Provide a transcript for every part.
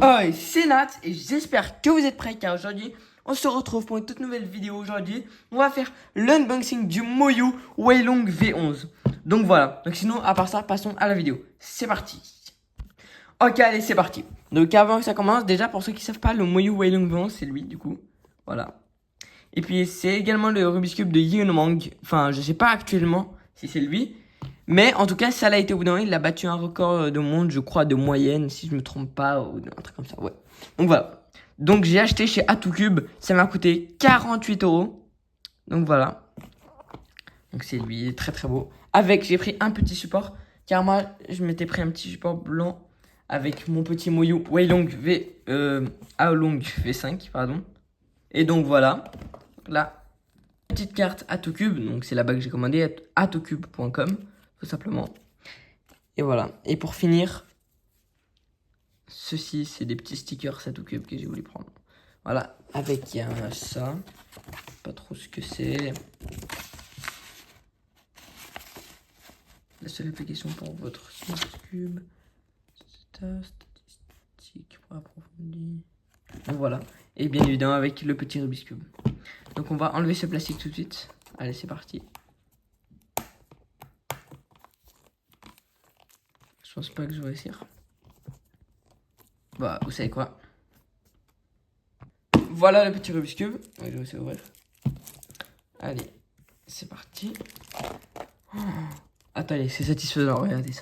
Oi, c'est Nat et j'espère que vous êtes prêts car aujourd'hui on se retrouve pour une toute nouvelle vidéo. Aujourd'hui on va faire l'unboxing du Moyu Weilong V11. Donc voilà, donc sinon à part ça passons à la vidéo. C'est parti. Ok, allez, c'est parti. Donc avant que ça commence, déjà pour ceux qui savent pas, le Moyu Weilong V11 c'est lui du coup. Voilà. Et puis c'est également le Rubik's Cube de Yunmang. Enfin je sais pas actuellement si c'est lui. Mais en tout cas, ça l'a été au bout d'un moment. Il a battu un record de monde, je crois, de moyenne, si je me trompe pas, ou un truc comme ça. Ouais. Donc voilà. Donc j'ai acheté chez Atocube. Ça m'a coûté 48 euros. Donc voilà. Donc c'est lui, il est très très beau. Avec, j'ai pris un petit support. Car moi, je m'étais pris un petit support blanc avec mon petit Moyu Weilong Aolong V5, pardon. Et donc voilà. Là, petite carte Atocube. Donc c'est là-bas que j'ai commandé, atocube.com. Tout simplement. Et voilà. Et pour finir, ceci, c'est des petits stickers Atocube que j'ai voulu prendre. Voilà. Avec, il y a ça. Pas trop ce que c'est. La seule application pour votre Cube. Statistique pour approfondir. Donc voilà. Et bien évidemment avec le petit Rubik's Cube. Donc on va enlever ce plastique tout de suite. Allez, c'est parti. Je pense pas que je vais réussir. Bah, vous savez quoi? Voilà le petit Rubik's Cube. Je vais essayer d'ouvrir. Allez, c'est parti. Oh. Attendez, c'est satisfaisant, regardez ça.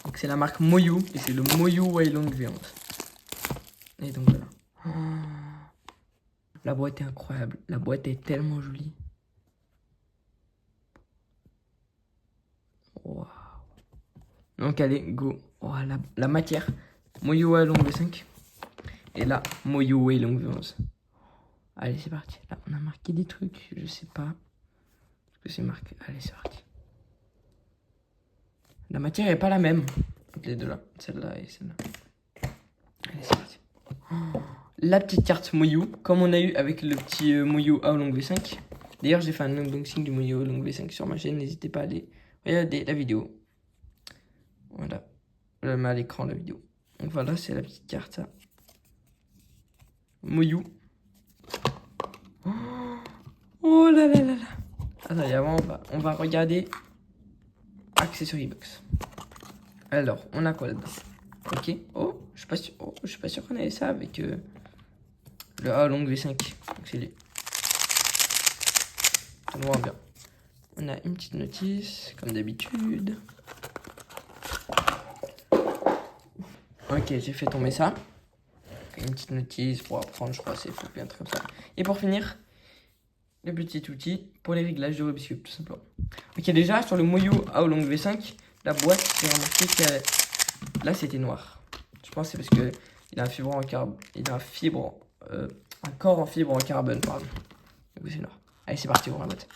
Donc c'est la marque Moyu et c'est le Moyu Weilong V11. Et donc voilà. Oh. La boîte est incroyable. La boîte est tellement jolie. Waouh. Donc allez, go. Oh, la matière. Moyu Weilong V5. Et là, Moyu Weilong V11. Allez, c'est parti. Là, on a marqué des trucs. Je sais pas ce que c'est marqué. Allez, c'est parti. La matière est pas la même. Les deux là. Celle-là et celle-là. Allez, c'est parti. Oh, la petite carte Moyu. Comme on a eu avec le petit Moyu Aolong V5. D'ailleurs, j'ai fait un unboxing du Moyu Aolong V5 sur ma chaîne. N'hésitez pas à aller regarder la vidéo. Voilà. Je mets à l'écran la vidéo. Donc voilà, c'est la petite carte. Ça. Moyu. Oh là là là là. Attendez, avant, on va regarder Accessory Box. Alors, on a quoi là-dedans? Ok. Oh, je suis pas sûr qu'on avait ça avec le Aolong V5. Donc c'est lui. Ça me va bien. On a une petite notice, comme d'habitude. Ok, j'ai fait tomber ça. Une petite notice pour apprendre, je crois, c'est bien comme ça. Et pour finir, le petit outil pour les réglages de Rubik's Cube, tout simplement. Ok, déjà, sur le Moyu Aolong V5, la boîte, j'ai remarqué que là, c'était noir. Je pense que c'est parce que il a un fibre en carbone. Il a un corps en fibre en carbone, pardon. Du coup, c'est noir. Allez, c'est parti, on la boîte.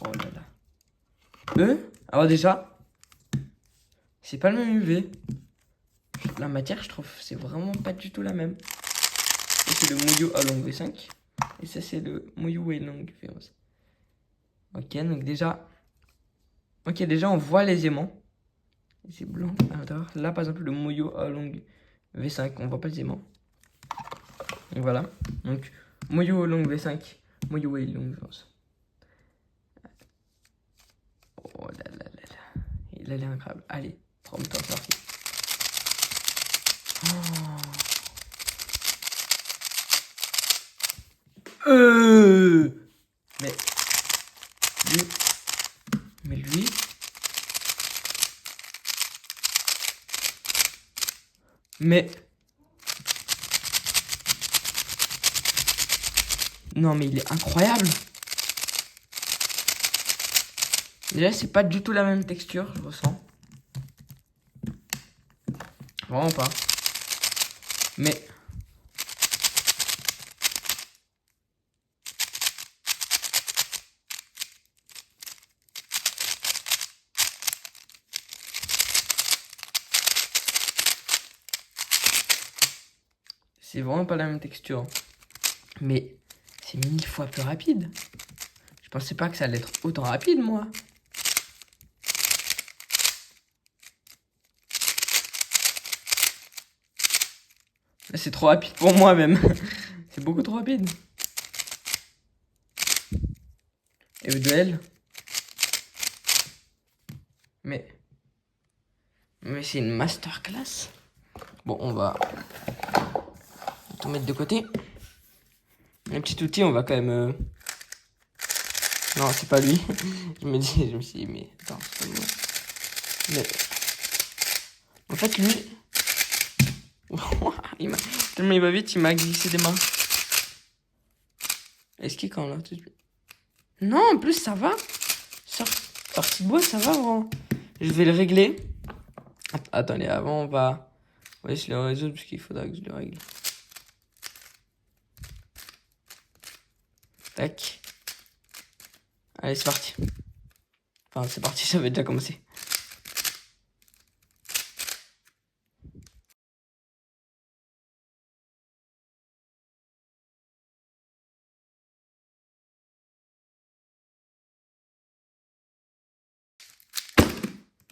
Oh là là. Alors déjà, c'est pas le même UV. La matière, je trouve, c'est vraiment pas du tout la même. Ça, c'est le Moyu Aolong V5. Et ça, c'est le Moyu Weilong V11. Ok, donc déjà... Ok, déjà, on voit les aimants. C'est blanc à l'intérieur. Là, par exemple, le Moyu Aolong V5, on voit pas les aimants. Donc voilà. Donc, Moyu Aolong V5, Moyu Weilong V11. Oh là là là là. Il a l'air incroyable. Allez, prends le temps, c'est parti. Mais lui, mais lui, mais non, mais il est incroyable. Déjà, c'est pas du tout la même texture, je ressens. Vraiment pas. Mais c'est vraiment pas la même texture. Mais c'est 1000 fois plus rapide. Je pensais pas que ça allait être autant rapide, moi. Là, c'est trop rapide pour moi même. C'est beaucoup trop rapide. Et le duel. Mais c'est une masterclass. Bon, on va tout mettre de côté. Un petit outil, on va quand même... Non, c'est pas lui. Je me suis dit, mais attends, c'est pas moi. Mais... En fait, lui... Tellement il va vite, il m'a glissé des mains. Est-ce qu'il est quand là? Non, en plus, ça va. Sortie de bois, ça va, vraiment. Je vais le régler. Attendez, avant, on va essayer de le résoudre parce qu'il faudra que je le règle. Tac. Allez, c'est parti. Enfin, c'est parti, ça va déjà commencer.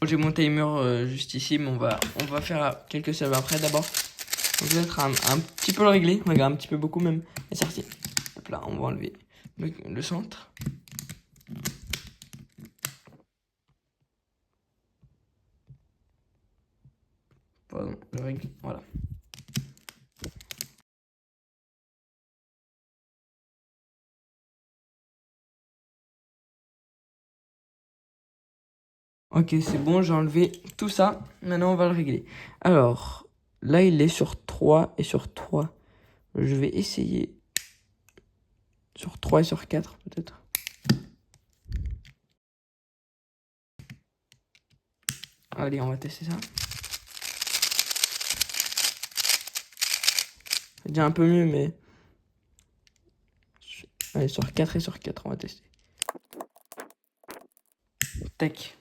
J'ai mon timer juste ici, mais on va faire quelques saves après d'abord. Donc je vais être un petit peu le régler. Regarde, un petit peu beaucoup même. Et c'est parti. Hop là, on va enlever le centre. Pardon, le règle, voilà. Ok, c'est bon, j'ai enlevé tout ça. Maintenant, on va le régler. Alors, là, il est sur 3 et sur 3. Je vais essayer sur 3 et sur 4, peut-être. Allez, on va tester ça. C'est déjà un peu mieux, mais... Allez, sur 4 et sur 4, on va tester. Tac.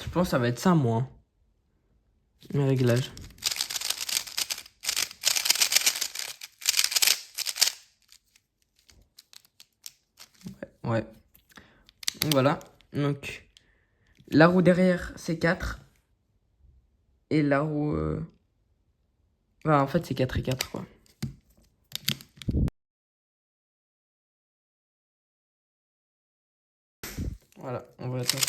Je pense que ça va être ça, moi. Mes réglages. Ouais. Donc voilà. Donc, la roue derrière, c'est 4. Et la roue... Enfin, en fait, c'est 4 et 4, quoi. Voilà, on va attendre.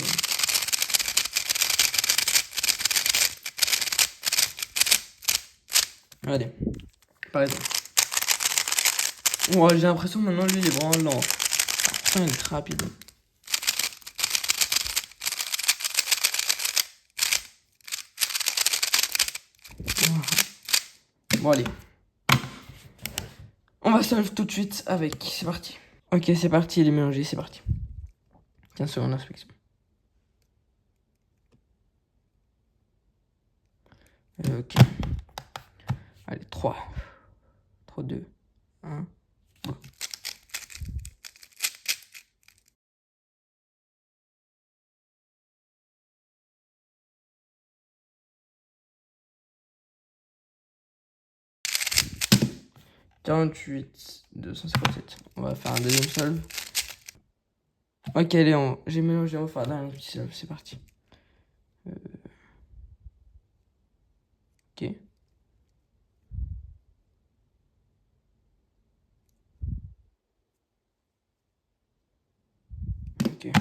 Allez, par exemple. Ouais, j'ai l'impression maintenant, lui, il est vraiment lent. Putain, il est très rapide. Bon, allez. On va solve tout de suite avec. C'est parti. Ok, c'est parti, il est mélangé, c'est parti. 15 secondes d'inspection. Ok. Allez, 3. 3, 2, 1. Go. « 48, 257. On va faire un deuxième solve. Ok, allez, j'ai mélangé, on va faire un petit solve, c'est parti. Ok. Ok.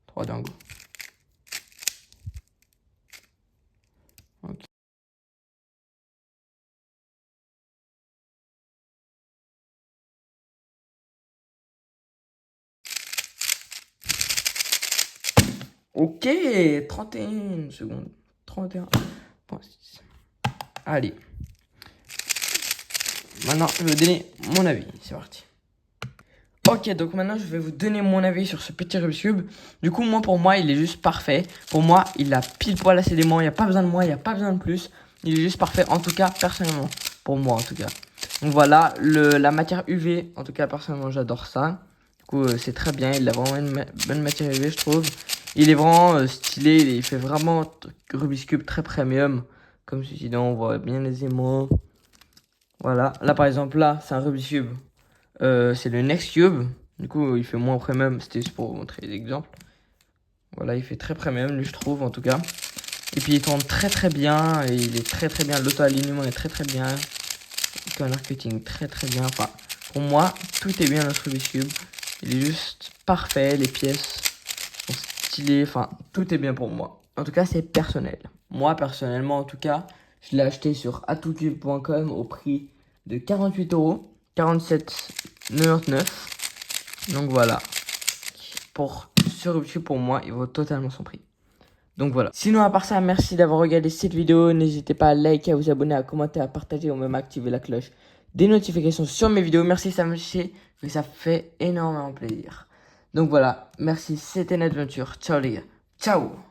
3 dingos. Ok. Ok, 31 secondes. 31,6. Allez. Maintenant, je vais vous donner mon avis. C'est parti. Ok, donc maintenant, je vais vous donner mon avis sur ce petit Rubik's Cube. Du coup, pour moi, il est juste parfait. Pour moi, il a pile poil assez d'aimants. Il n'y a pas besoin de moi, il n'y a pas besoin de plus. Il est juste parfait, en tout cas, personnellement. Pour moi, en tout cas. Donc voilà, la matière UV, en tout cas, personnellement, j'adore ça. Du coup, c'est très bien. Il a vraiment une bonne matière UV, je trouve. Il est vraiment stylé. Il fait vraiment Rubik's Cube très premium. Comme ceci, là, on voit bien les aimants. Voilà. Là, par exemple, là, c'est un Rubik's Cube. C'est le Next Cube. Du coup, il fait moins premium. C'était juste pour vous montrer des exemples. Voilà, il fait très premium, lui, je trouve, en tout cas. Et puis, il tourne très bien. Et il est très bien. L'auto-alignement est très bien. Le corner cutting, très bien. Enfin, pour moi, tout est bien dans ce Rubik's Cube. Il est juste parfait. Les pièces sont stylées. Enfin, tout est bien pour moi. En tout cas, c'est personnel. Moi, personnellement, en tout cas, je l'ai acheté sur atoutcube.com au prix de 48 €, 47,99 €. Donc voilà. Pour ce Rubik's Cube, pour moi, il vaut totalement son prix. Donc voilà. Sinon, à part ça, merci d'avoir regardé cette vidéo. N'hésitez pas à liker, à vous abonner, à commenter, à partager ou même à activer la cloche des notifications sur mes vidéos. Merci, ça fait énormément plaisir. Donc voilà. Merci, c'était une aventure. Ciao les gars. Ciao.